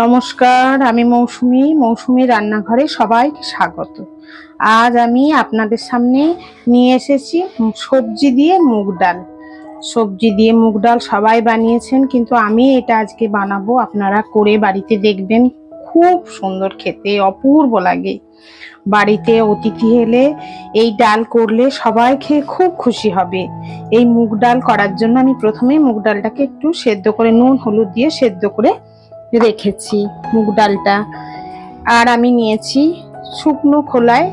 নমস্কার, আমি মৌসুমী রান্নাঘরে সবাইকে স্বাগত। আজ আমি আপনাদের সামনে নিয়ে এসেছি সবজি দিয়ে মুগ ডাল। সবজি দিয়ে মুগ ডাল সবাই বানিয়েছেন, কিন্তু আমি এটা আজকে বানাবো। আপনারা করে বাড়িতে দেখবেন, খুব সুন্দর খেতে, অপূর্ব লাগে। বাড়িতে অতিথি এলে এই ডাল করলে সবাই খেয়ে খুব খুশি হবে। এই মুগ ডাল করার জন্য আমি প্রথমে মুগ ডালটাকে একটু সেদ্ধ করে নুন হলুদ দিয়ে সেদ্ধ করে রেখেছি মুগ ডালটা। আর আমি নিয়েছি শুকনো খোলায়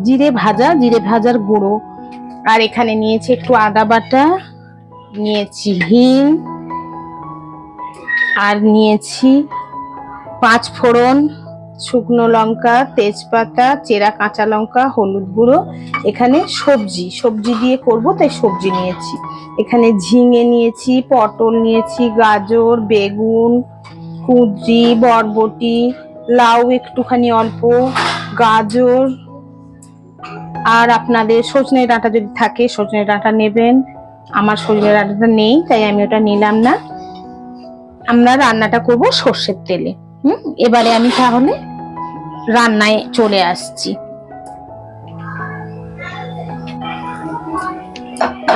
জিরে ভাজার গুঁড়ো। আর এখানে নিয়েছি একটু আদা বাটা, নিয়েছি হিং, আর নিয়েছি 5 ফোড়ন, শুকনো লঙ্কা, তেজপাতা, চেরা কাঁচা লঙ্কা, হলুদ গুঁড়ো। এখানে সবজি দিয়ে করব, তাই সবজি নিয়েছি। এখানে ঝিঙে নিয়েছি, পটল নিয়েছি, গাজর, বেগুন, কুঁদরি, বরবটি, লাউ একটুখানি অল্প, গাজর, আর আপনাদের সজনে ডাঁটা যদি থাকে সজনে ডাঁটা নেবেন। আমার সজনে ডাঁটাটা নেই, তাই আমি ওটা নিলাম না। আমরা রান্নাটা করব সর্ষের তেলে। এবারে আমি তাহলে রান্নায় চলে আসছি।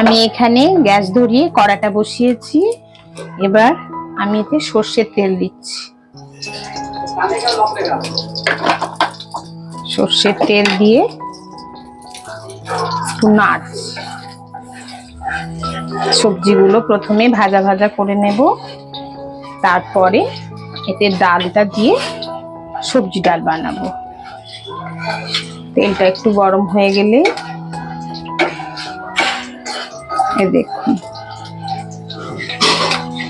আমি এখানে গ্যাস ধরিয়ে কড়াটা বসিয়েছি। এবার আমি এতে সর্ষের তেল দিচ্ছি। সর্ষের তেল দিয়ে নাড়ছি। সবজিগুলো প্রথমে ভাজা করে নেব, তারপরে এতে ডালটা দিয়ে সবজি ডাল বানাবো। তেলটা একটু গরম হয়ে গেলে দেখুন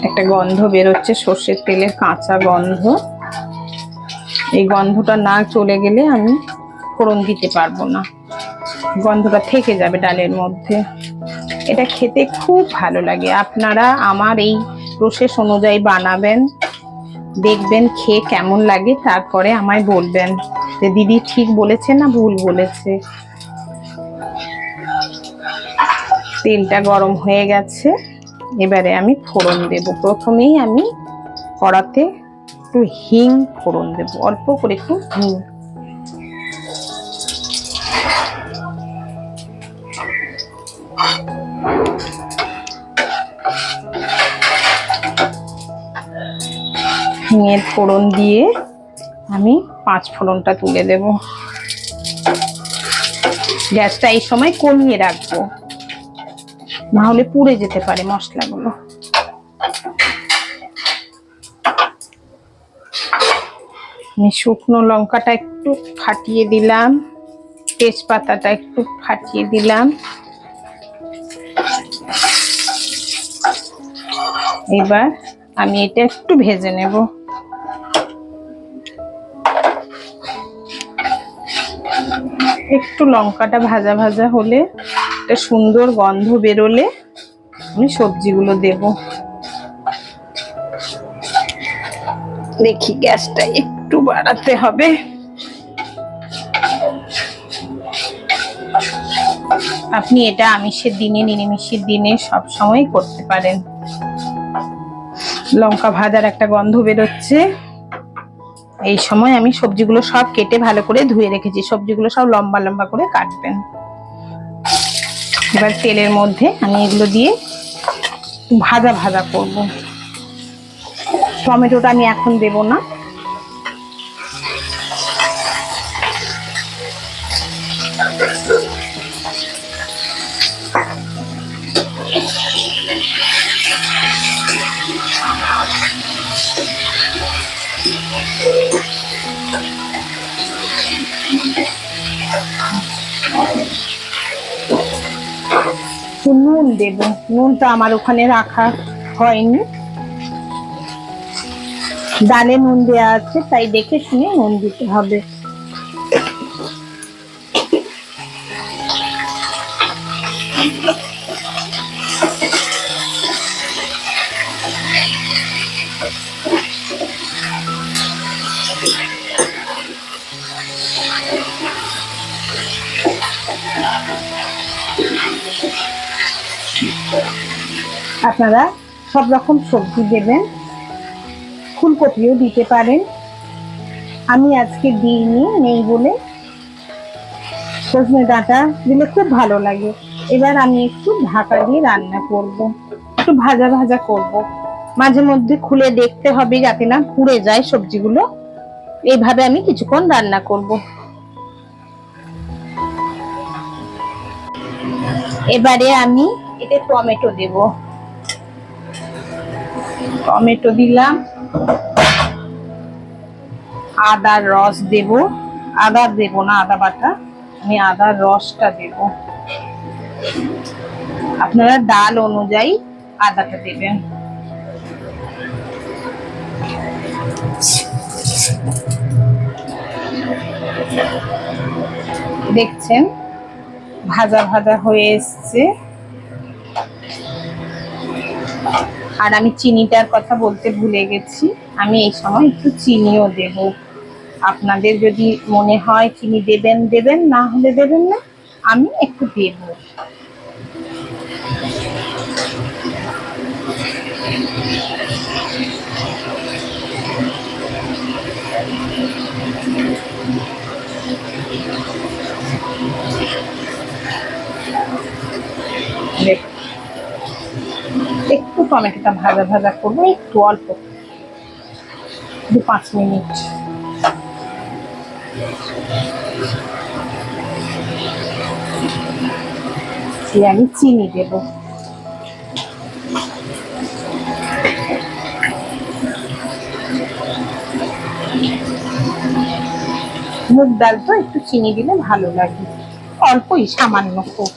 একটা গন্ধ বেরোচ্ছে, সর্ষের তেলের কাঁচা গন্ধ। এই গন্ধটা না চলে গেলে আমি ফোড়ন দিতে পারবো না, গন্ধটা থেকে যাবে ডালের মধ্যে। এটা খেতে খুব ভালো লাগে। আপনারা আমার এই প্রসেস অনুযায়ী বানাবেন, দেখবেন খেয়ে কেমন লাগে, তারপরে আমায় বলবেন যে দিদি ঠিক বলেছে না ভুল বলেছে। তেলটা গরম হয়ে গেছে, এবারে আমি ফোড়ন দেব। প্রথমেই আমি কড়াতে একটু হিং ফোড়ন দেব, অল্প করে একটু হিং। হিঙের ফোড়ন দিয়ে আমি 5 ফোড়নটা তুলে দেব। গ্যাসটা এই সময় কমিয়ে রাখবো, না হলে পুড়ে যেতে পারে মশলাগুলো। আমি শুকনো লঙ্কাটা একটু ফাটিয়ে দিলাম, তেজপাতাটা একটু ফাটিয়ে দিলাম। এবার আমি এটা একটু ভেজে নেব। একটু লঙ্কাটা ভাজা হলে, একটা সুন্দর গন্ধ বেরোলে আমি সবজিগুলো দেব। দেখি গ্যাসটা একটু বাড়াতে হবে। আপনি এটা আমিষের দিনে নিরামিষের দিনে সব সময় করতে পারেন। লঙ্কা ভাজার একটা গন্ধ বেরোচ্ছে। এই সময় আমি সবজিগুলো সব কেটে ভালো করে ধুয়ে রেখেছি। সবজিগুলো সব লম্বা করে কাটবেন। এবার তেলের মধ্যে আমি এগুলো দিয়ে ভাজা করব। টমেটোটা আমি এখন দেব না। নুন দেব, নুনটা আমার ওখানে রাখা হয়নি, ডালে নুন দেওয়া আছে, তাই দেখে শুনে নুন দিতে হবে। আপনারা সব রকম সবজি দেবেন, ফুলকপিও দিতে পারেন, আমি আজকে দিইনি, নেই বলে। সজনে ডাঁটা দিলে খুব ভালো লাগে। এবার আমি একটু ঢাকা দিয়ে রান্না করব, একটু ভাজা ভাজা করব। মাঝে মধ্যে খুলে দেখতে হবে যাতে না পুড়ে যায় সবজিগুলো। এইভাবে আমি কিছুক্ষণ রান্না করব। এবারে আমি এতে টমেটো দেব। টমেটো দিলাম, আদার রস দেব। আদা দেব না, আদা বাটা, আমি আদার রসটা দেব। আপনারা ডাল অনুযায়ী আদাটা দেবেন। দেখছেন ভাজা ভাজা হয়ে এসছে। আর আমি চিনিটার কথা বলতে ভুলে গেছি, আমি এই সময় একটু চিনিও দেব। আপনাদের যদি মনে হয় চিনি দেবেন দেবেন, না হলে দেবেন না, আমি একটু দেব। একটু টমেটোটা ভাজা ভাজা করবো, একটু অল্প, 2-5 মিনিট। আমি চিনি দেব। মুগ ডাল তো একটু চিনি দিলে ভালো লাগে, অল্পই, সামান্য খুব।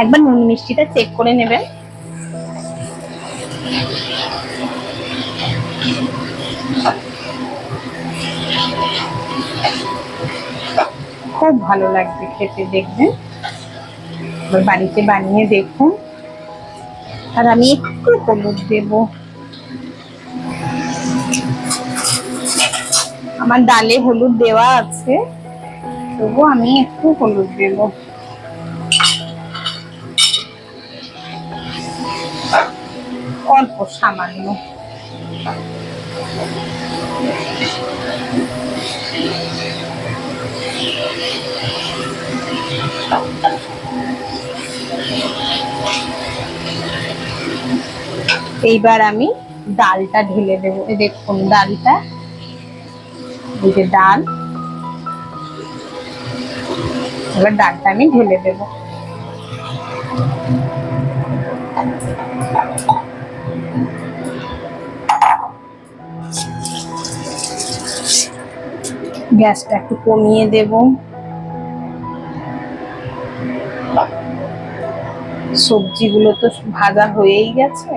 একবার নুন মিষ্টিটা চেক করে নেবেন। খুব ভালো লাগবে খেতে, দেখবেন। বাড়িতে বানিয়ে দেখুন। আর আমি একটু হলুদ দেব। আমার ডালে হলুদ দেওয়া আছে, তবু আমি একটু হলুদ দেব। অল্প, সামান্য। এইবার আমি ডালটা ঢেলে দেবো। দেখুন ডালটা, এই যে ডাল, এবার ডালটা আমি ঢেলে দেব। গ্যাসটা একটু কমিয়ে দেব। সবজিগুলো তো ভাজা হয়েই গেছে,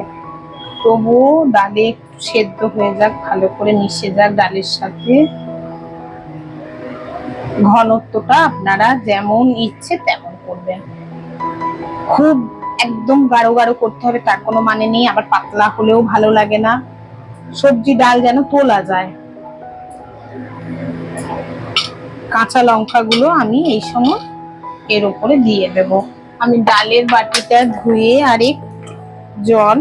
তবুও ডালে একটু সেদ্ধ হয়ে যাক, ভালো করে মিশে যাক ডালের সাথে। ঘনত্বটা আপনারা যেমন ইচ্ছে তেমন করবেন। খুব একদম গাঢ় গাঢ় করতে হবে তার কোনো মানে নেই, আবার পাতলা হলেও ভালো লাগে না। সবজি ডাল যেন তোলা যায়। কাঁচা লঙ্কাগুলো আমি এই সময় এর উপরে দিয়ে দেব। আমি ডালের বাটিটা ধুয়ে আরেক জল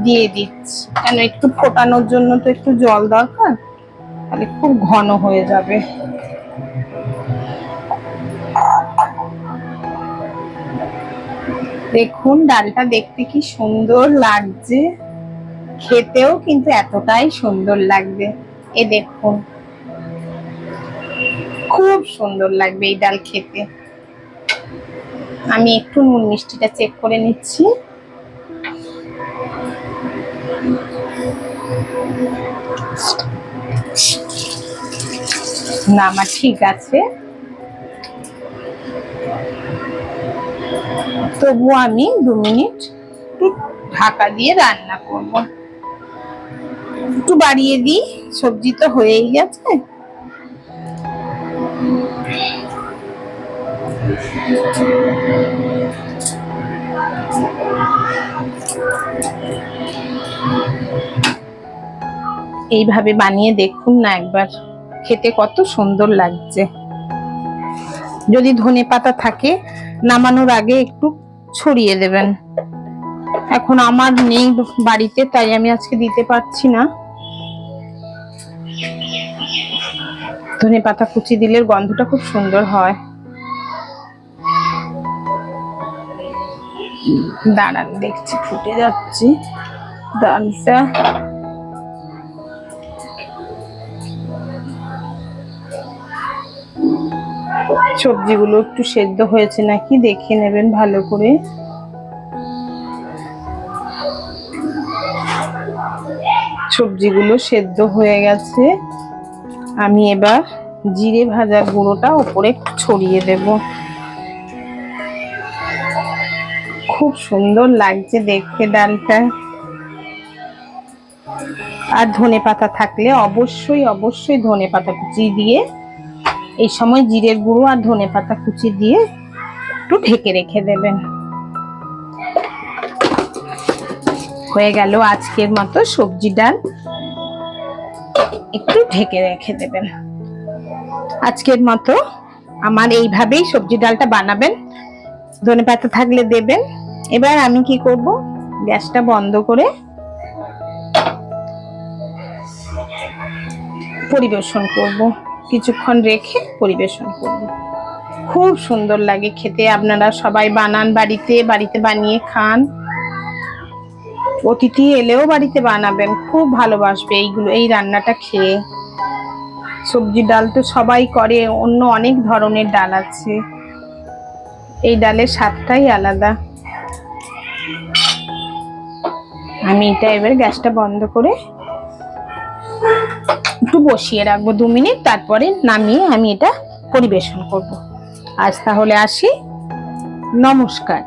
দিয়ে দিচ্ছি, কেন একটু ফোটানোর জন্য তো একটু জল দরকার, তাহলে খুব ঘন হয়ে যাবে। দেখুন ডালটা দেখতে কি সুন্দর লাগছে, খেতেও কিন্তু এতটাই সুন্দর লাগবে। এ দেখুন, খুব সুন্দর লাগবে এই ডাল খেতে। আমি একটু নুন মিষ্টিটা চেক করে নিচ্ছি। না, আমার ঠিক আছে। তবু আমি 2 মিনিট একটু ঢাকা দিয়ে রান্না করব। একটু বাড়িয়ে দিই, সবজি তো হয়েই গেছে। এইভাবে বানিয়ে দেখুন না একবার, খেতে কত সুন্দর লাগছে। যদি ধনেপাতা থাকে নামানোর আগে একটু ছড়িয়ে দেবেন। এখন আমার নেই বাড়িতে, তাই আমি আজকে দিতে পারছি না। ধনেপাতা কুচি দিলে গন্ধটা খুব সুন্দর হয়। দাঁড়ান, দেখছি ফুটে যাচ্ছে ডালটা। সবজিগুলো একটু সেদ্ধ হয়েছে নাকি দেখে নেবেন ভালো করে। সবজিগুলো সেদ্ধ হয়ে গেছে। আমি এবার জিরে ভাজার গুঁড়োটা উপরে ছড়িয়ে দেব। খুব সুন্দর লাগছে দেখতে ডালটা। আর ধনেপাতা থাকলে অবশ্যই অবশ্যই ধনেপাতা কুচি দিয়ে, এই সময় জিরের গুঁড়ো আর ধনেপাতা কুচি দিয়ে একটু ঢেকে রেখে দেবেন। হয়ে গেল আজকের মতো সবজি ডাল। একটু ঢেকে রেখে দেবেন। আজকের মতো আমার এইভাবেই সবজি ডালটা বানাবেন। ধনেপাতা থাকলে দেবেন। এবার আমি কি করব, গ্যাসটা বন্ধ করে পরিবেশন করব। কিছুক্ষণ রেখে পরিবেশন করব। খুব সুন্দর লাগে খেতে। আপনারা সবাই বানান, বাড়িতে বাড়িতে বানিয়ে খান। অতিথি এলেও বাড়িতে বানাবেন, খুব ভালোবাসবে এইগুলো, এই রান্নাটা খেয়ে। সবজি ডাল তো সবাই করে, অন্য অনেক ধরনের ডাল আছে, এই ডালের স্বাদটাই আলাদা। আমি এটা এবার গ্যাসটা বন্ধ করে একটু বসিয়ে রাখবো 2 মিনিট, তারপরে নামিয়ে আমি এটা পরিবেশন করব। আজ তাহলে আসি, নমস্কার।